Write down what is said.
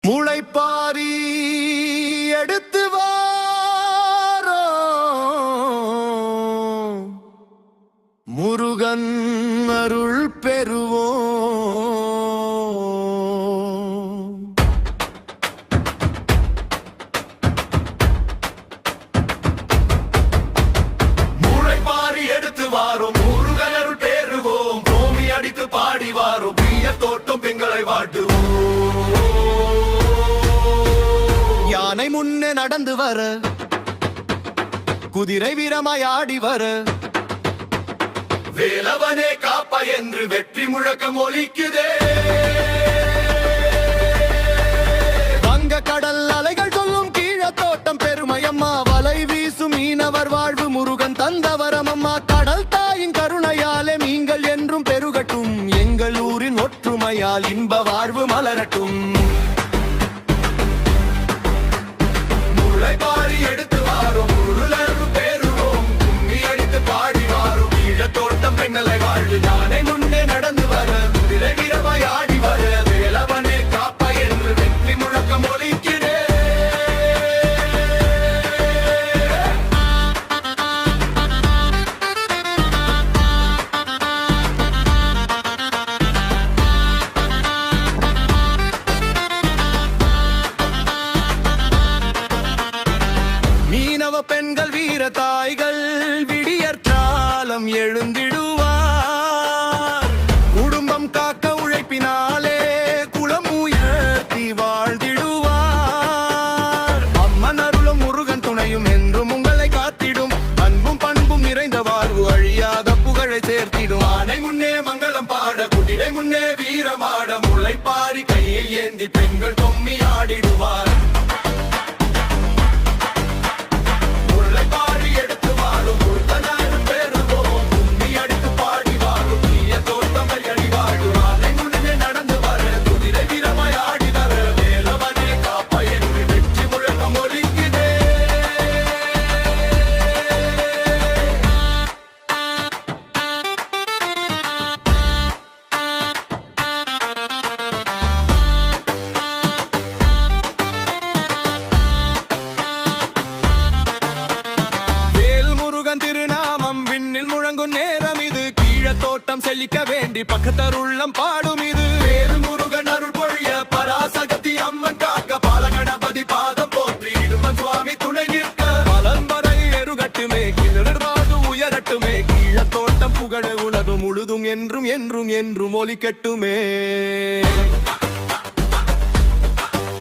முளைப்பாரி எடுத்து வாரோ முருகன் அருள் பெறுவோ முளைப்பாரி எடுத்து வாரோ முருகன் அருள் பெறுவோம் பூமி அடித்து பாடி வாரோ பிய தோட்டம் பெண்களை வாட்டுவோம் யானை முன்னே நடந்து வர குதிரை வீரமாய் ஆடி வர வேலவனே காப்பா என்று வெற்றி முழக்கம் ஒலிக்குதே வங்க கடல் அலைகள் சொல்லும் கீழ தோட்டம் பெருமையம்மா வலை வீசும் மீனவர் வாழ்வு முருகன் தந்தவரமம்மா கடல் தாயின் கருணையாலே மீன்கள் என்றும் பெருகட்டும் எங்கள் ஊரின் ஒற்றுமையால் இன்ப வாழ்வு மலரட்டும் முளைப்பாரி எடுத்து வாரும் முருகன் பெறுவோம் கும்மி அடித்து பாடி வாரும் ஈழ தோட்டம் பெண்களை வாழ்வு யானை முன்னே நடந்து வர குதிரை வீரமாய் ஆடி வர வேலவனே காப்பா என்று வெற்றி முழக்கம் ஒலிக்குதே மீனவ பெண்கள் வீர தாய்கள் விடியற்றாலம் எழுந்திடுவார் குடும்பம் காக்க உழைப்பினாலே குளம் உயர்த்தி வாழ்ந்திடுவார் அம்மன் அருளும் முருகன் துணையும் என்றும் உங்களை காத்திடும் அன்பும் பண்பும் நிறைந்த வாழ்வு அழியாத புகழை சேர்த்திடும் ஆனை முன்னே மங்களம் பாட குதிரை முன்னே வீரமாட முளைப்பாரி கையை ஏந்தி பெண்கள் தொம்மி ஆடிடுவார் முளைப்பாரி எடுத்து வாழும் முருகன் பெறுவோம் கும்மி அடித்து பாடி வாழும் தீய தோட்டங்கள் அடிவாழு ஆனை முன்னே நடந்து வர குதிரை வீரமாய் ஆடி வர வேலவனே காப்பா என்று வெற்றி முழக்கம் ஒலிக்குதே திருநாமம் விண்ணில் முழங்கும் நேரம் இது கீழ தோட்டம் செழிக்க வேண்டி பக்கத்தருள்ளம் பாடும் இது வேறு முருகன் அருள் பொழிய பராசக்தி அம்மன் காக்க பாலகணபதி பாதம் போற்றி இடுமன் சுவாமி துணை நிற்க பலன்பறை எருகட்டுமே கிளர்வாது உயரட்டுமே கீழ தோட்டம் புகழ உலகம் முழுதும் என்றும் என்றும் என்றும் ஒலிக்கட்டுமே